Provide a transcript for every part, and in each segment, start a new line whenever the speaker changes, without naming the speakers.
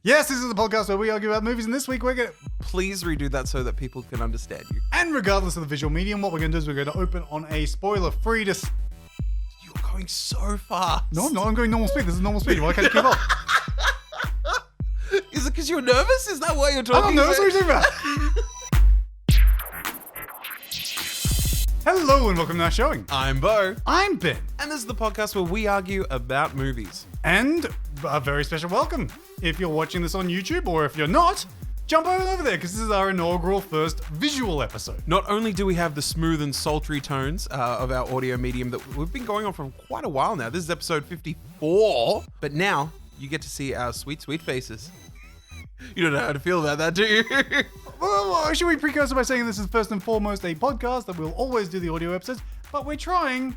Yes, this is the podcast where we argue about movies, and this week we're going to...
Please redo that so that people can understand you.
And regardless of the visual medium, what we're going to do is we're going to open on a spoiler-free...
You're going so fast.
No, I'm not. I'm going normal speed. This is normal speed. Why can't you keep up?
Is it because you're nervous? Is that why you're
I'm
talking?
not nervous. What are you talking about? Hello and welcome to our showing.
I'm Bo.
I'm Ben.
And this is the podcast where we argue about movies.
And a very special welcome. If you're watching this on YouTube, or if you're not, jump over there, because this is our inaugural first visual episode.
Not only do we have the smooth and sultry tones of our audio medium that we've been going on for quite a while now. This is episode 54. But now you get to see our sweet, sweet faces. You don't know how to feel about that, do you?
Well, should we precursor by saying this is first and foremost a podcast that we'll always do the audio episodes, but we're trying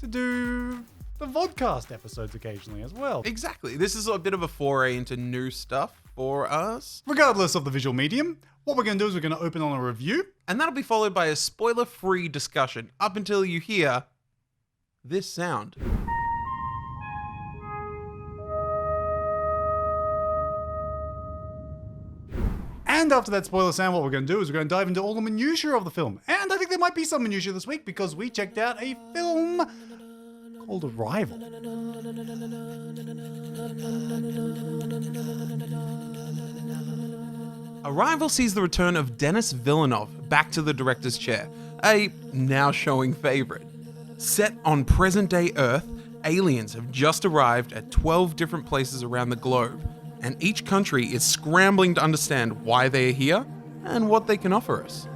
to do the vodcast episodes occasionally as well.
Exactly. This is a bit of a foray into new stuff for us.
Regardless of the visual medium, what we're going to do is we're going to open on a review.
And that'll be followed by a spoiler-free discussion up until you hear this sound.
And after that spoiler sound, what we're going to do is we're going to dive into all the minutiae of the film. And I think there might be some minutiae this week because we checked out a film called Arrival.
Arrival sees the return of Denis Villeneuve back to the director's chair, a now showing favorite. Set on present-day Earth, aliens have just arrived at 12 different places around the globe, and each country is scrambling to understand why they are here and what they can offer us.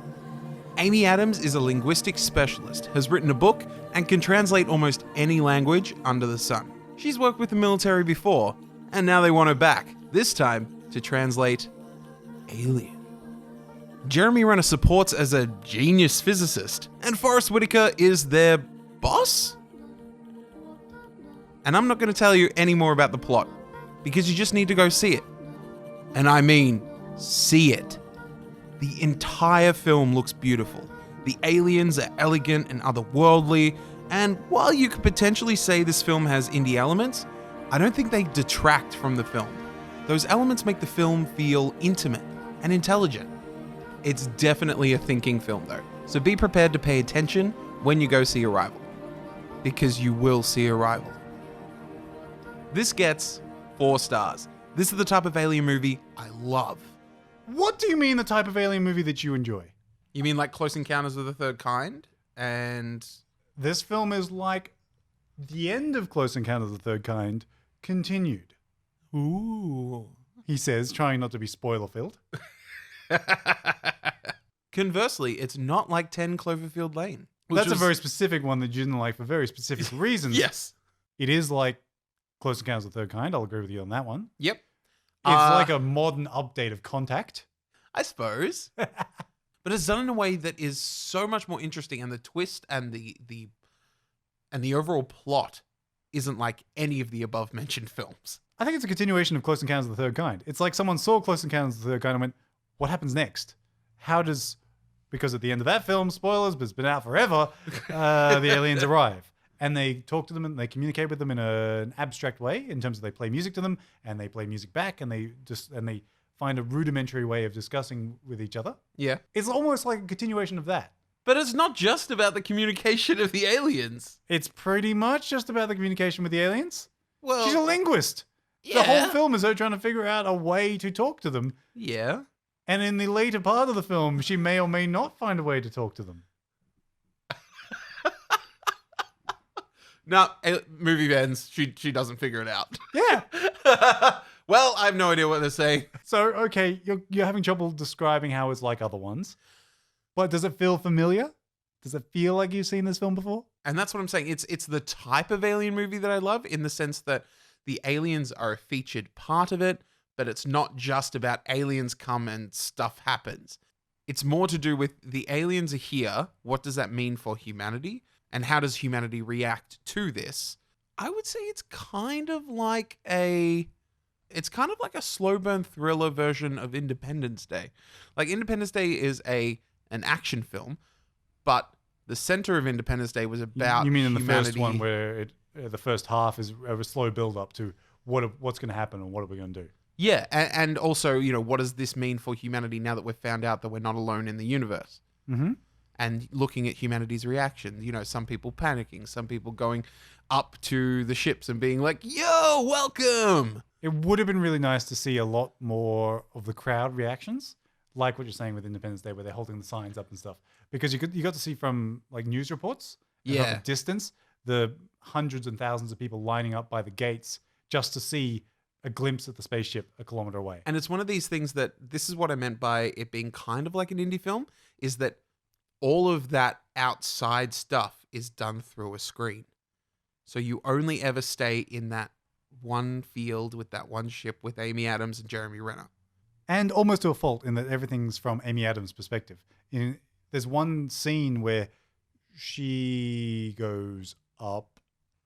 Amy Adams is a linguistics specialist, has written a book, and can translate almost any language under the sun. She's worked with the military before, and now they want her back, this time to translate alien. Jeremy Renner supports as a genius physicist, and Forrest Whitaker is their boss? And I'm not going to tell you any more about the plot, because you just need to go see it. And I mean, see it. The entire film looks beautiful. The aliens are elegant and otherworldly, and while you could potentially say this film has indie elements, I don't think they detract from the film. Those elements make the film feel intimate and intelligent. It's definitely a thinking film though, so be prepared to pay attention when you go see Arrival. Because you will see Arrival. This gets 4 stars. This is the type of alien movie I love.
What do you mean the type of alien movie that you enjoy?
You mean like Close Encounters of the Third Kind? And
This film is like the end of Close Encounters of the Third Kind continued.
ooh.
He says, trying not to be spoiler-filled.
Conversely, it's not like 10 Cloverfield Lane.
That's a very specific one that you didn't like for very specific reasons.
Yes.
It is like Close Encounters of the Third Kind. I'll agree with you on that one.
Yep.
It's like a modern update of Contact.
I suppose. But it's done in a way that is so much more interesting, and the twist and the overall plot isn't like any of the above mentioned films.
I think it's a continuation of Close Encounters of the Third Kind. It's like someone saw Close Encounters of the Third Kind and went, what happens next? Because at the end of that film, spoilers, but it's been out forever, the aliens arrive. And they talk to them and they communicate with them in an abstract way in terms of they play music to them and they play music back and they find a rudimentary way of discussing with each other.
Yeah.
It's almost like a continuation of that.
But it's not just about the communication of the aliens.
It's pretty much just about the communication with the aliens.
Well,
She's a linguist.
yeah.
The whole film is her trying to figure out a way to talk to them.
Yeah.
And in the later part of the film, she may or may not find a way to talk to them.
No, movie ends. She doesn't figure it out.
Yeah.
Well, I have no idea what they're saying.
So, okay, you're having trouble describing how it's like other ones. But does it feel familiar? Does it feel like you've seen this film before?
And that's what I'm saying. It's the type of alien movie that I love, in the sense that the aliens are a featured part of it, but it's not just about aliens come and stuff happens. It's more to do with the aliens are here. What does that mean for humanity? And how does humanity react to this? I would say it's kind of like a slow burn thriller version of Independence Day. Like Independence Day is an action film, but the center of Independence Day was about
You mean in the
humanity.
first one where the first half is a slow build up to what's going to happen and what are we going to do?
Yeah, and also, what does this mean for humanity now that we've found out that we're not alone in the universe?
Mm-hmm.
And looking at humanity's reaction, some people panicking, some people going up to the ships and being like, yo, welcome!
It would have been really nice to see a lot more of the crowd reactions, like what you're saying with Independence Day, where they're holding the signs up and stuff. Because you got to see from like news reports, and from a distance, the hundreds and thousands of people lining up by the gates just to see a glimpse at the spaceship a kilometer away.
And it's one of these things that, this is what I meant by it being kind of like an indie film, is that all of that outside stuff is done through a screen. So you only ever stay in that one field with that one ship with Amy Adams and Jeremy Renner.
And almost to a fault in that everything's from Amy Adams' perspective. There's one scene where she goes up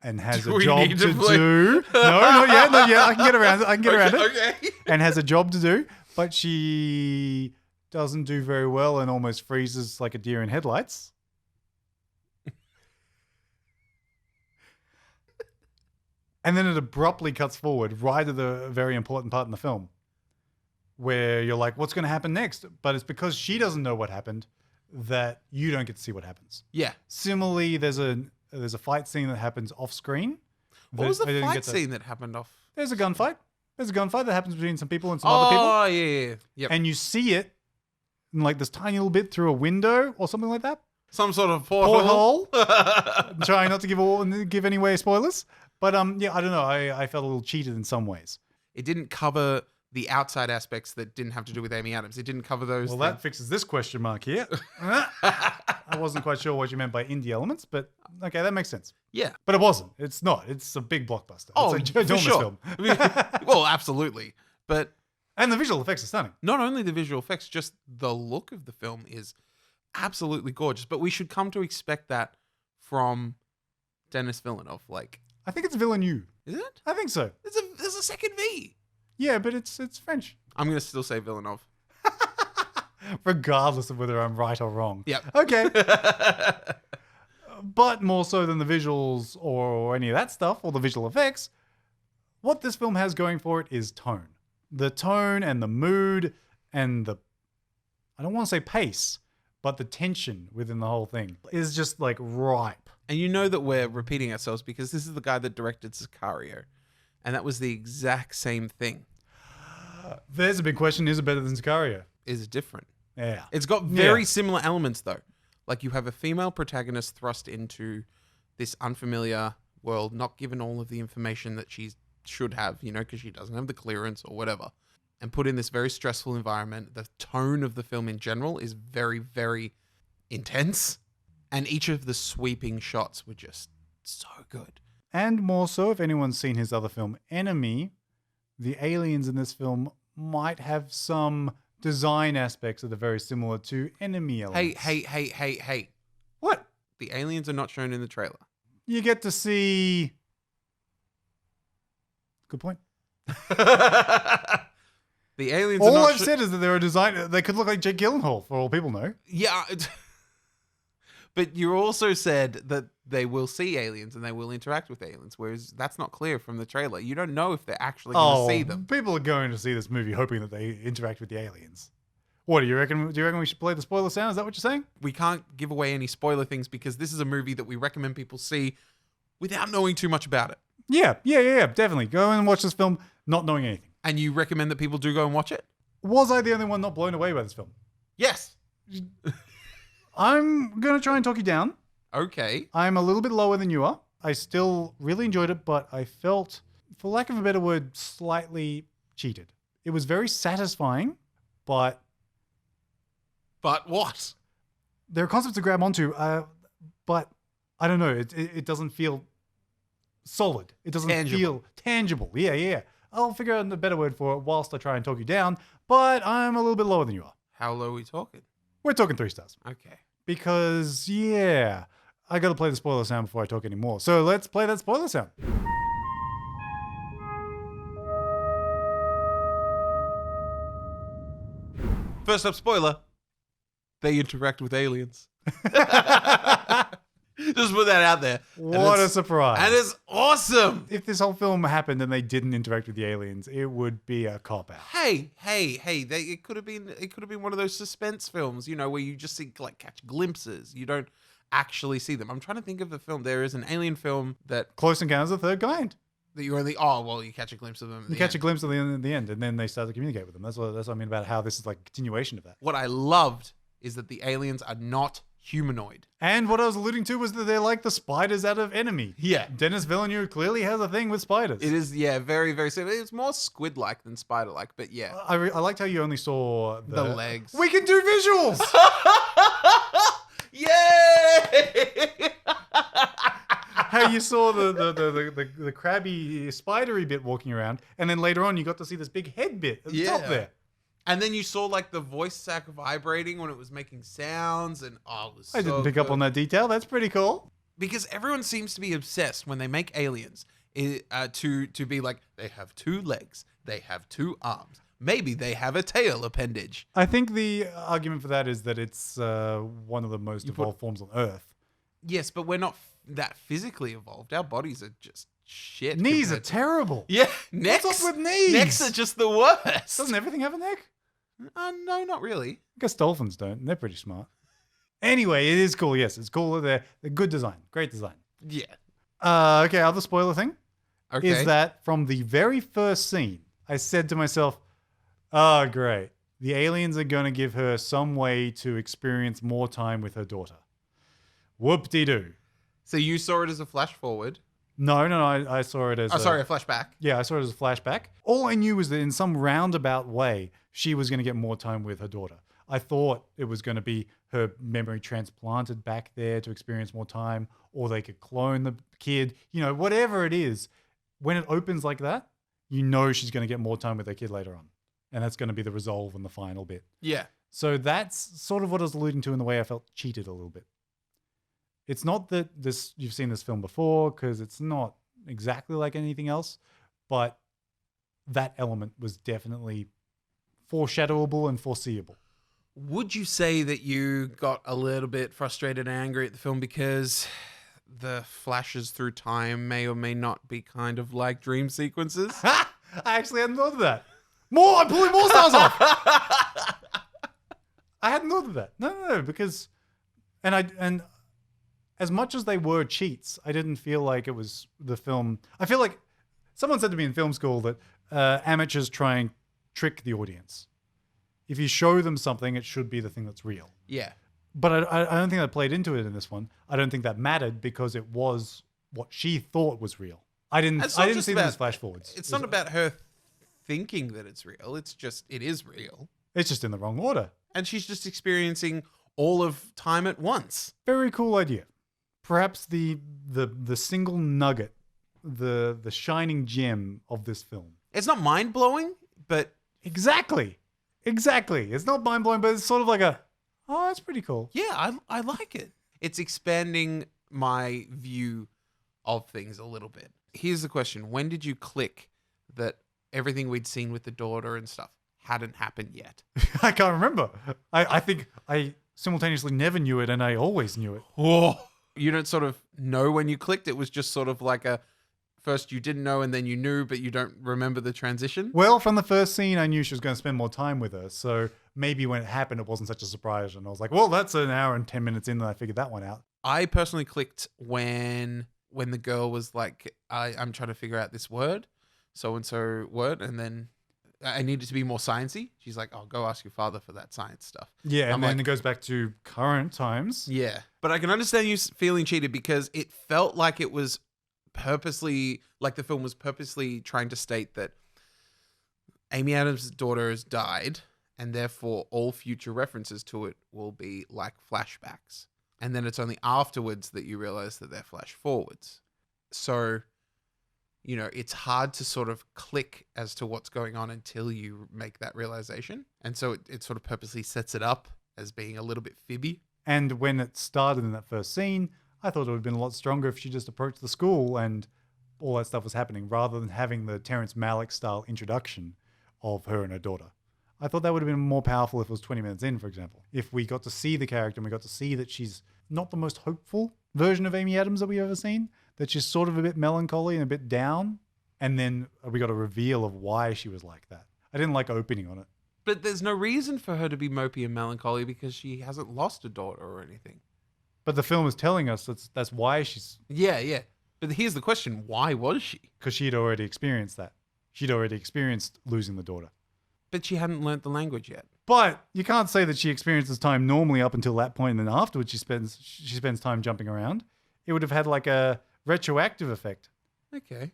and has a job to do. No, not yet. I can get around it.
Okay.
And has a job to do, but she doesn't do very well and almost freezes like a deer in headlights. And then it abruptly cuts forward right at the very important part in the film where you're like, what's going to happen next? But it's because she doesn't know what happened that you don't get to see what happens.
Yeah.
Similarly, there's a fight scene that happens off screen.
What was the fight scene that happened off?
There's a gunfight. There's a gunfight that happens between some people and some other people.
Oh, yeah. Yep.
And you see it in like this tiny little bit through a window or something like that.
Some sort of porthole.
Trying not to give any away spoilers. But I don't know. I felt a little cheated in some ways.
It didn't cover the outside aspects that didn't have to do with Amy Adams. It didn't cover those.
Well, that fixes this question mark here. I wasn't quite sure what you meant by indie elements, but okay, that makes sense.
Yeah.
But it wasn't. It's not. It's a big blockbuster.
Oh,
it's a
for
enormous
sure.
film.
Well, absolutely. But
and the visual effects are stunning.
Not only the visual effects, just the look of the film is absolutely gorgeous. But we should come to expect that from Denis Villeneuve.
I think it's Villeneuve.
Is it?
I think so.
There's a second V.
Yeah, but it's French.
I'm going to still say Villeneuve.
Regardless of whether I'm right or wrong.
Yep.
Okay. But more so than the visuals or any of that stuff, or the visual effects, what this film has going for it is tone. The tone and the mood and I don't want to say pace, but the tension within the whole thing is just like ripe.
And you know that we're repeating ourselves because this is the guy that directed Sicario. And that was the exact same thing.
There's a big question. Is it better than Sicario?
Is it different?
Yeah.
It's got very similar elements, though. Like, you have a female protagonist thrust into this unfamiliar world, not given all of the information that she should have, because she doesn't have the clearance or whatever, and put in this very stressful environment. The tone of the film in general is very, very intense. And each of the sweeping shots were just so good.
And more so, if anyone's seen his other film, Enemy, the aliens in this film might have some design aspects that are very similar to Enemy elements.
Hey.
What?
The aliens are not shown in the trailer.
You get to see... Good point.
The aliens
all
are not
I've said is that they're a design... They could look like Jake Gyllenhaal, for all people know.
Yeah. But you also said that they will see aliens and they will interact with aliens, whereas that's not clear from the trailer. You don't know if they're actually going to see them.
People are going to see this movie hoping that they interact with the aliens. What do you reckon? Do you reckon we should play the spoiler sound? Is that what you're saying?
We can't give away any spoiler things because this is a movie that we recommend people see without knowing too much about it.
Yeah, definitely. Go and watch this film not knowing anything.
And you recommend that people do go and watch it?
Was I the only one not blown away by this film?
Yes.
I'm going to try and talk you down.
Okay.
I'm a little bit lower than you are. I still really enjoyed it, but I felt, for lack of a better word, slightly cheated. It was very satisfying, but...
But what?
There are concepts to grab onto, but I don't know. It doesn't feel solid. It doesn't feel tangible. Yeah. I'll figure out a better word for it whilst I try and talk you down, but I'm a little bit lower than you are.
How low are we talking?
We're talking 3 stars.
Okay.
Because, I got to play the spoiler sound before I talk anymore. So let's play that spoiler sound.
First up, spoiler. They interact with aliens. Just put that out there.
What a surprise.
And it's awesome.
If this whole film happened and they didn't interact with the aliens, it would be a cop-out.
Hey! It could have been one of those suspense films, where you just see catch glimpses. You don't actually see them. I'm trying to think of the film. There is an alien film that
Close Encounters of the Third Kind.
you catch a glimpse of them.
You catch a glimpse of them at the end, and then they start to communicate with them. That's what I mean about how this is like a continuation of that.
What I loved is that the aliens are not humanoid.
And what I was alluding to was that they're like the spiders out of Enemy.
Yeah.
Dennis Villeneuve clearly has a thing with spiders.
It is, very, very similar. It's more squid-like than spider-like, but yeah.
I liked how you only saw
The legs.
We can do visuals!
Yay!
How you saw the crabby, spidery bit walking around, and then later on you got to see this big head bit at the top there.
And then you saw the voice sack vibrating when it was making sounds, and it was
I didn't pick up on that detail. That's pretty cool.
Because everyone seems to be obsessed when they make aliens to be like, they have 2 legs, they have 2 arms, maybe they have a tail appendage.
I think the argument for that is that it's one of the most evolved forms on Earth.
Yes, but we're not that physically evolved. Our bodies are just shit.
Knees are terrible.
Yeah, necks.
What's up with knees?
Necks are just the worst.
Doesn't everything have a neck?
No, not really.
I guess dolphins don't. They're pretty smart. Anyway, it is cool. Yes, it's cool. They're good design. Great design.
Yeah.
Okay, other spoiler thing is that from the very first scene, I said to myself, oh, great. The aliens are going to give her some way to experience more time with her daughter. Whoop-de-doo.
So you saw it as a flash forward.
No, I saw it as
a flashback.
Yeah, I saw it as a flashback. All I knew was that in some roundabout way, she was going to get more time with her daughter. I thought it was going to be her memory transplanted back there to experience more time, or they could clone the kid, whatever it is. When it opens like that, she's going to get more time with her kid later on. And that's going to be the resolve in the final bit.
Yeah.
So that's sort of what I was alluding to in the way I felt cheated a little bit. It's not that you've seen this film before, because it's not exactly like anything else, but that element was definitely foreshadowable and foreseeable.
Would you say that you got a little bit frustrated and angry at the film because the flashes through time may or may not be kind of like dream sequences?
I actually hadn't thought of that. I'm pulling more stars off. I hadn't thought of that. No, because, and as much as they were cheats, I didn't feel like it was the film. I feel like someone said to me in film school that amateurs try and trick the audience. If you show them something, it should be the thing that's real.
Yeah.
But I don't think that played into it in this one. I don't think that mattered because it was what she thought was real. I didn't see them as flash forwards.
It's not about her thinking that it's real. It is real.
It's just in the wrong order.
And she's just experiencing all of time at once.
Very cool idea. Perhaps the single nugget, the shining gem of this film.
It's not mind-blowing, but...
Exactly. It's not mind-blowing, but it's sort of like that's pretty cool.
Yeah, I like it. It's expanding my view of things a little bit. Here's the question. When did you click that everything we'd seen with the daughter and stuff hadn't happened yet?
I can't remember. I think I simultaneously never knew it and I always knew it.
Oh. You don't sort of know when you clicked. It was just sort of like first you didn't know and then you knew, but you don't remember the transition.
Well, from the first scene, I knew she was going to spend more time with her. So maybe when it happened, it wasn't such a surprise. And I was like, well, that's an hour and 10 minutes in that I figured that one out.
I personally clicked when the girl was like, I'm trying to figure out this word, so-and-so word. And then I needed to be more sciencey. She's like, oh, go ask your father for that science stuff.
Yeah, and then it goes back to current times.
Yeah. But I can understand you feeling cheated because it felt like it was purposely, like the film was purposely trying to state that Amy Adams' daughter has died and therefore all future references to it will be like flashbacks. And then it's only afterwards that you realize that they're flash forwards. So... it's hard to sort of click as to what's going on until you make that realization. And so it sort of purposely sets it up as being a little bit fibby.
And when it started in that first scene, I thought it would have been a lot stronger if she just approached the school and all that stuff was happening rather than having the Terrence Malick style introduction of her and her daughter. I thought that would have been more powerful if it was 20 minutes in, for example. If we got to see the character and we got to see that she's not the most hopeful version of Amy Adams that we've ever seen, that she's sort of a bit melancholy and a bit down, and then we got a reveal of why she was like that. I didn't like opening on it.
But there's no reason for her to be mopey and melancholy because she hasn't lost a daughter or anything.
But the film is telling us that's why she's...
Yeah. But here's the question. Why was she?
Because she'd already experienced that. She'd already experienced losing the daughter.
But she hadn't learnt the language yet.
But you can't say that she experiences time normally up until that point, and then afterwards she spends time jumping around. It would have had like a retroactive effect.
Okay.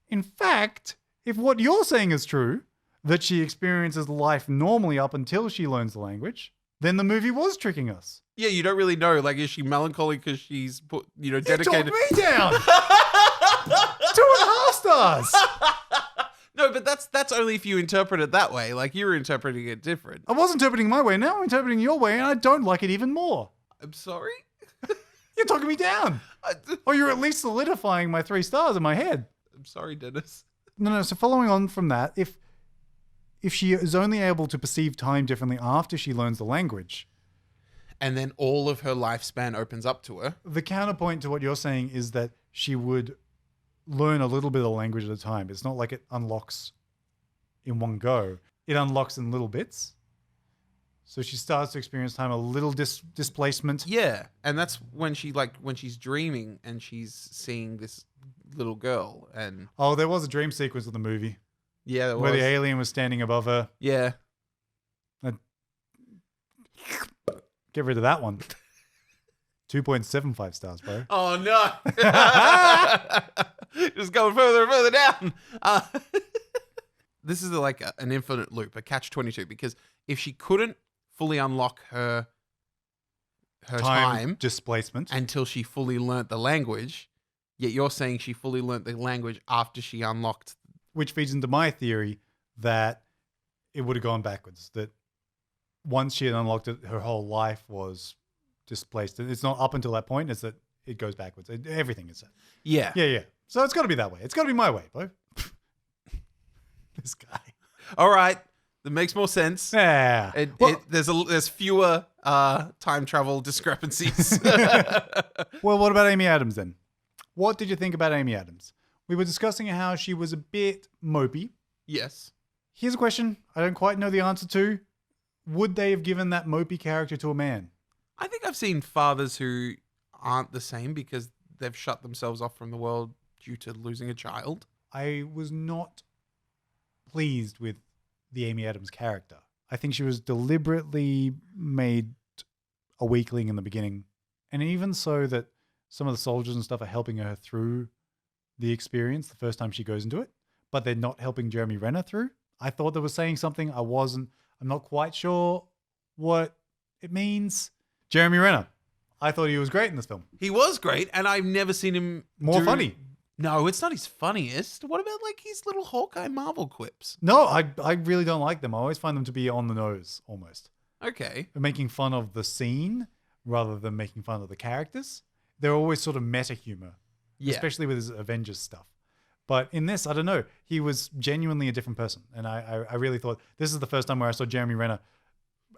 In fact, if what you're saying is true, that she experiences life normally up until she learns the language, then the movie was tricking us.
Yeah, you don't really know. Like, is she melancholy because she's put, dedicated?
You talked me down. 2.5 stars.
No, but that's only if you interpret it that way. Like, you're interpreting it different.
I was interpreting my way. Now I'm interpreting your way, and I don't like it even more.
I'm sorry?
You're talking me down. Or you're at least solidifying my 3 stars in my head.
I'm sorry, Dennis.
No. So following on from that, if she is only able to perceive time differently after she learns the language,
and then all of her lifespan opens up to her.
The counterpoint to what you're saying is that she would learn a little bit of the language at a time. It's not like it unlocks in one go. It unlocks in little bits. So she starts to experience time, a little displacement.
Yeah, and that's when she's dreaming and she's seeing this little girl. And
oh, there was a dream sequence of the movie.
Yeah, there was.
Where the alien was standing above her.
Yeah.
Get rid of that one. 2.75 stars, bro.
Oh, no. Just going further and further down. This is like an infinite loop, a catch-22, because if she couldn't fully unlock her time
displacement
until she fully learnt the language, yet you're saying she fully learnt the language after she unlocked.
Which feeds into my theory that it would have gone backwards, that once she had unlocked it, her whole life was displaced. It's not up until that point, it's that it goes backwards. Everything is that.
Yeah.
Yeah. So it's got to be that way. It's got to be my way, bro. This guy.
All right. That makes more sense.
Yeah.
There's fewer time travel discrepancies.
Well, what about Amy Adams then? What did you think about Amy Adams? We were discussing how she was a bit mopey.
Yes.
Here's a question I don't quite know the answer to. Would they have given that mopey character to a man?
I think I've seen fathers who aren't the same because they've shut themselves off from the world due to losing a child.
I was not pleased with the Amy Adams character. I think she was deliberately made a weakling in the beginning. And even so that some of the soldiers and stuff are helping her through the experience the first time she goes into it, but they're not helping Jeremy Renner through. I thought they were saying something. I'm not quite sure what it means. Jeremy Renner. I thought he was great in this film.
He was great, and I've never seen him
funny.
No, it's not his funniest. What about like his little Hawkeye Marvel quips?
No, I really don't like them. I always find them to be on the nose, almost.
Okay.
They're making fun of the scene rather than making fun of the characters. They're always sort of meta humor, especially with his Avengers stuff. But in this, I don't know. He was genuinely a different person. And I really thought this is the first time where I saw Jeremy Renner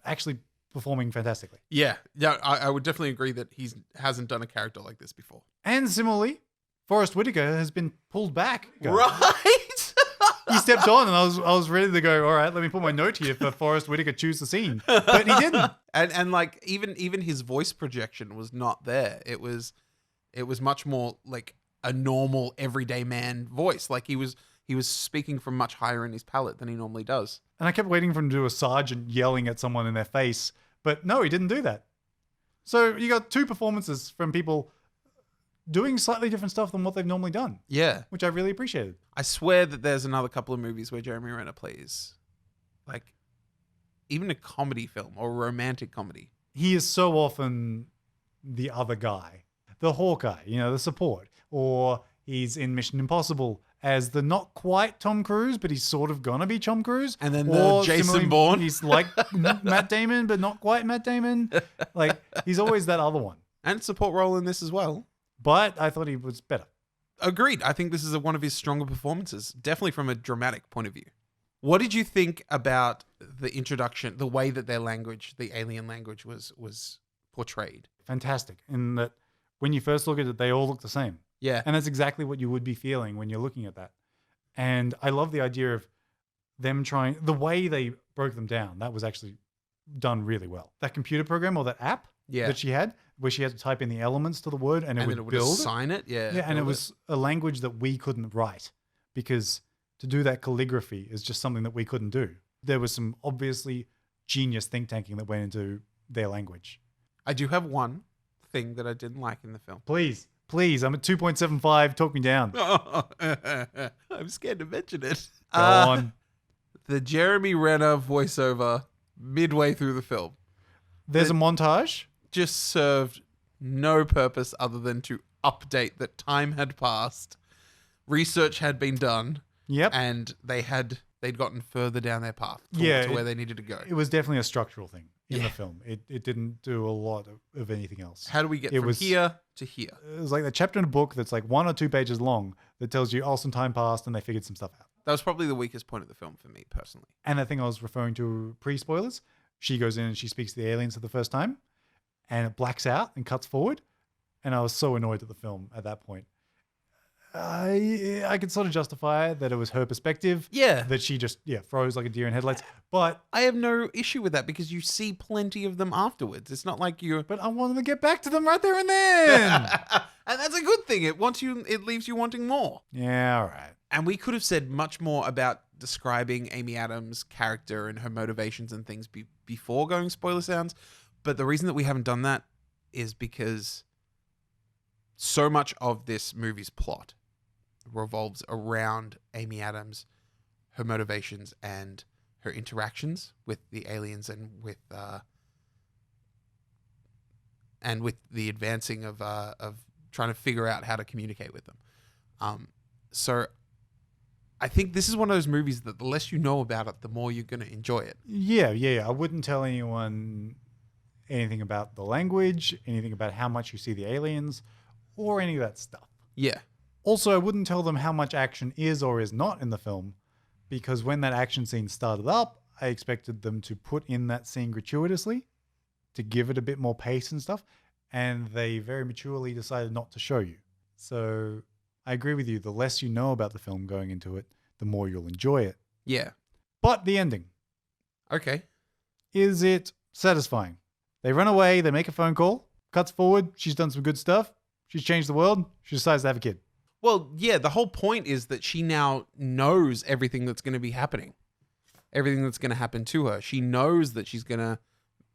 actually performing fantastically.
Yeah, I would definitely agree that he hasn't done a character like this before.
And similarly, Forrest Whitaker has been pulled back.
Right?
He stepped on and I was ready to go, all right, let me put my note here for Forrest Whitaker choose the scene. But he didn't.
And like even his voice projection was not there. It was much more like a normal everyday man voice. Like he was speaking from much higher in his palate than he normally does.
And I kept waiting for him to do a sergeant yelling at someone in their face, but no, he didn't do that. So you got 2 performances from people doing slightly different stuff than what they've normally done.
Yeah.
Which I really appreciated.
I swear that there's another couple of movies where Jeremy Renner plays like even a comedy film or a romantic comedy.
He is so often the other guy, the Hawkeye, the support, or he's in Mission Impossible as the not quite Tom Cruise, but he's sort of gonna be Tom Cruise.
And then the Jason Bourne.
He's like Matt Damon, but not quite Matt Damon. Like he's always that other one.
And support role in this as well.
But I thought he was better.
Agreed. I think this is one of his stronger performances, definitely from a dramatic point of view. What did you think about the introduction, the way that their language, the alien language, was portrayed?
Fantastic. In that when you first look at it, they all look the same.
Yeah.
And that's exactly what you would be feeling when you're looking at that. And I love the idea of them trying, the way they broke them down, that was actually done really well. That computer program or that app that she had, where she had to type in the elements to the word and it would build
assign it. Yeah.
Yeah, and it was a language that we couldn't write because to do that calligraphy is just something that we couldn't do. There was some obviously genius think tanking that went into their language.
I do have one thing that I didn't like in the film.
Please, I'm at 2.75. Talk me down.
I'm scared to mention it.
Go on.
The Jeremy Renner voiceover midway through the film.
There's a montage.
Just served no purpose other than to update that time had passed, research had been done, and they'd gotten further down their path to where they needed to go.
It was definitely a structural thing in the film. It didn't do a lot of anything else.
How do we get from here to here?
It was like a chapter in a book that's like 1 or 2 pages long that tells you, some time passed and they figured some stuff out.
That was probably the weakest point of the film for me personally.
And I think I was referring to pre-spoilers. She goes in and she speaks to the aliens for the first time and it blacks out and cuts forward. And I was so annoyed at the film at that point. I could sort of justify that it was her perspective.
Yeah.
That she just, froze like a deer in headlights. But
I have no issue with that because you see plenty of them afterwards. It's not like you're...
But I wanted to get back to them right there and then.
And that's a good thing. It leaves you wanting more.
Yeah, all right.
And we could have said much more about describing Amy Adams' character and her motivations and things before going spoiler sounds. But the reason that we haven't done that is because so much of this movie's plot revolves around Amy Adams, her motivations, and her interactions with the aliens and with the advancing of trying to figure out how to communicate with them. So I think this is one of those movies that the less you know about it, the more you're going to enjoy it.
Yeah. I wouldn't tell anyone anything about the language, anything about how much you see the aliens, or any of that stuff.
Yeah.
Also, I wouldn't tell them how much action is or is not in the film, because when that action scene started up, I expected them to put in that scene gratuitously to give it a bit more pace and stuff, and they very maturely decided not to show you. So I agree with you. The less you know about the film going into it, the more you'll enjoy it.
Yeah.
But the ending.
Okay.
Is it satisfying? They run away, they make a phone call, cuts forward, she's done some good stuff, she's changed the world, she decides to have a kid.
Well, yeah, the whole point is that she now knows everything that's going to be happening. Everything that's going to happen to her. She knows that she's going to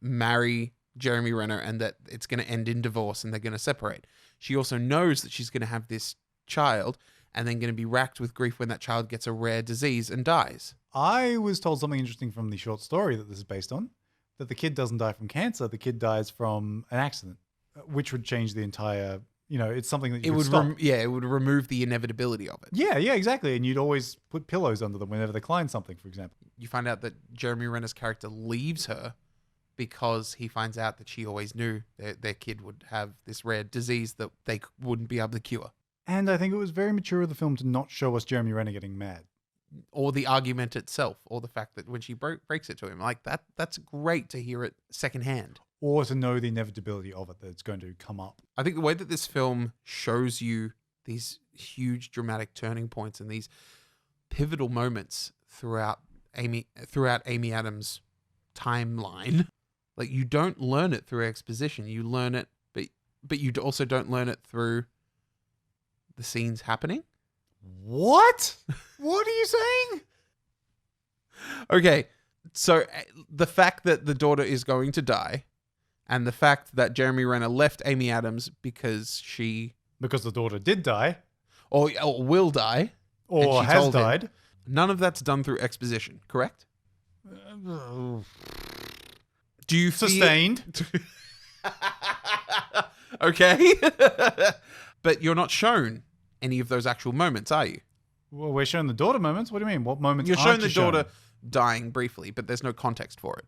marry Jeremy Renner and that it's going to end in divorce and they're going to separate. She also knows that she's going to have this child and then going to be racked with grief when that child gets a rare disease and dies.
I was told something interesting from the short story that this is based on, that the kid doesn't die from cancer, the kid dies from an accident, which would change the entire... it's something that you would stop.
It would remove the inevitability of it.
Yeah, exactly. And you'd always put pillows under them whenever they climb something, for example.
You find out that Jeremy Renner's character leaves her because he finds out that she always knew their kid would have this rare disease that they wouldn't be able to cure.
And I think it was very mature of the film to not show us Jeremy Renner getting mad.
Or the argument itself, or the fact that when she breaks it to him, like that's great to hear it secondhand.
Or to know the inevitability of it, that it's going to come up.
I think the way that this film shows you these huge dramatic turning points and these pivotal moments throughout Amy Adams' timeline, like you don't learn it through exposition. You learn it, but you also don't learn it through the scenes happening.
What? What are you saying?
Okay, so the fact that the daughter is going to die, and the fact that Jeremy Renner left Amy Adams because
the daughter did die.
Or will die.
Or has died.
None of that's done through exposition, correct? Do you
Sustained.
Okay. But you're not shown any of those actual moments, are you?
Well, we're shown the daughter moments. What do you mean? What moments
You're
aren't
shown the daughter dying briefly, but there's no context for it.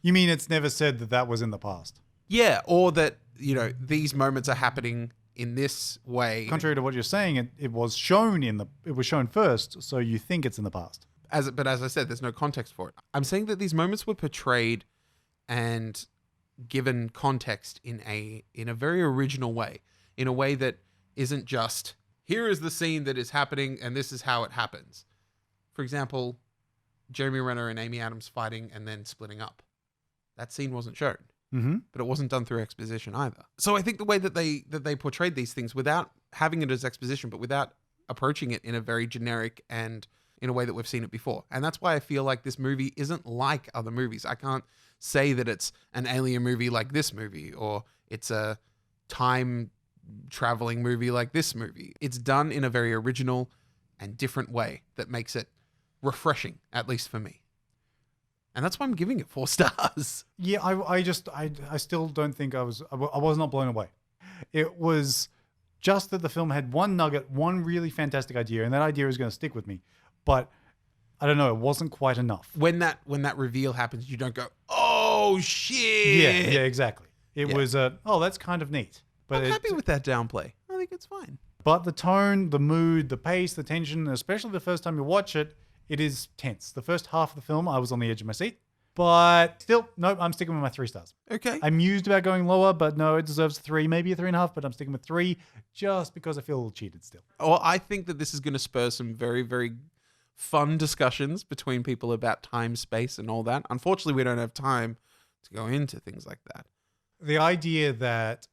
You mean it's never said that was in the past?
Yeah, or that, these moments are happening in this way.
Contrary to what you're saying, it was shown first, so you think it's in the past.
But as I said, there's no context for it. I'm saying that these moments were portrayed and given context in a very original way, in a way that isn't just, here is the scene that is happening and this is how it happens. For example, Jeremy Renner and Amy Adams fighting and then splitting up. That scene wasn't shown, but it wasn't done through exposition either. So I think the way that they portrayed these things without having it as exposition, but without approaching it in a very generic and in a way that we've seen it before. And that's why I feel like this movie isn't like other movies. I can't say that it's an alien movie like this movie, or it's a time traveling movie like this movie. It's done in a very original and different way that makes it refreshing, at least for me. And that's why I'm giving it 4 stars.
Yeah, I still don't think I was not blown away. It was just that the film had one nugget, one really fantastic idea, and that idea is going to stick with me. But I don't know, it wasn't quite enough.
When that reveal happens, you don't go, oh shit.
Yeah, exactly. It was that's kind of neat. But
I'm happy with that downplay. I think it's fine.
But the tone, the mood, the pace, the tension, especially the first time you watch it, it is tense. The first half of the film, I was on the edge of my seat. But still, nope, I'm sticking with my 3 stars.
Okay.
I'm mused about going lower, but no, it deserves 3, maybe a 3.5, but I'm sticking with 3 just because I feel a little cheated still.
Well, I think that this is going to spur some very, very fun discussions between people about time, space, and all that. Unfortunately, we don't have time to go into things like that.
The idea that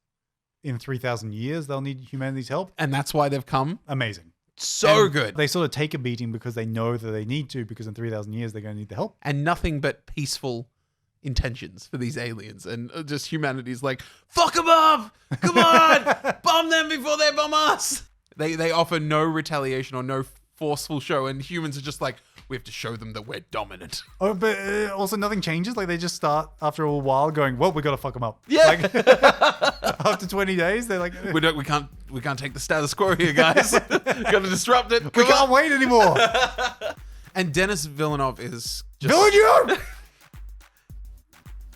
in 3,000 years, they'll need humanity's help.
And that's why they've come.
Amazing.
So
and
good.
They sort of take a beating because they know that they need to, because in 3,000 years, they're going to need the help.
And nothing but peaceful intentions for these aliens. And just humanity's like, fuck them up! Come on! Bomb them before they bomb us! They offer no retaliation or no forceful show. And humans are just like, we have to show them that we're dominant.
Oh, but also nothing changes. Like they just start after a while going, well, we got to fuck them up.
Yeah.
Like, after 20 days, they're like,
we can't take the status quo here, guys. Got to disrupt it.
we can't wait anymore.
And Denis Villeneuve is just
Villeneuve!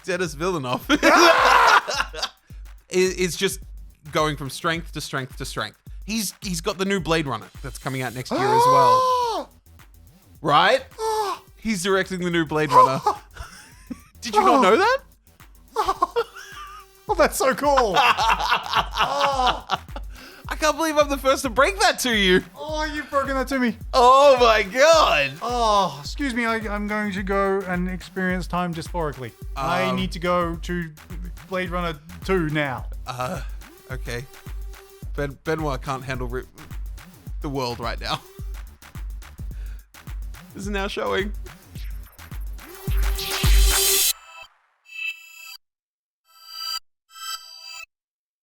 Denis Villeneuve is just going from strength to strength to strength. He's got the new Blade Runner that's coming out next year as well. Right? He's directing the new Blade Runner. Did you not know that?
Oh, that's so cool.
I can't believe I'm the first to break that to you.
Oh, you've broken that to me.
Oh my god.
Oh, excuse me. I'm going to go and experience time dysphorically. I need to go to Blade Runner 2 now.
Okay. Benoit can't handle the world right now. This is now showing.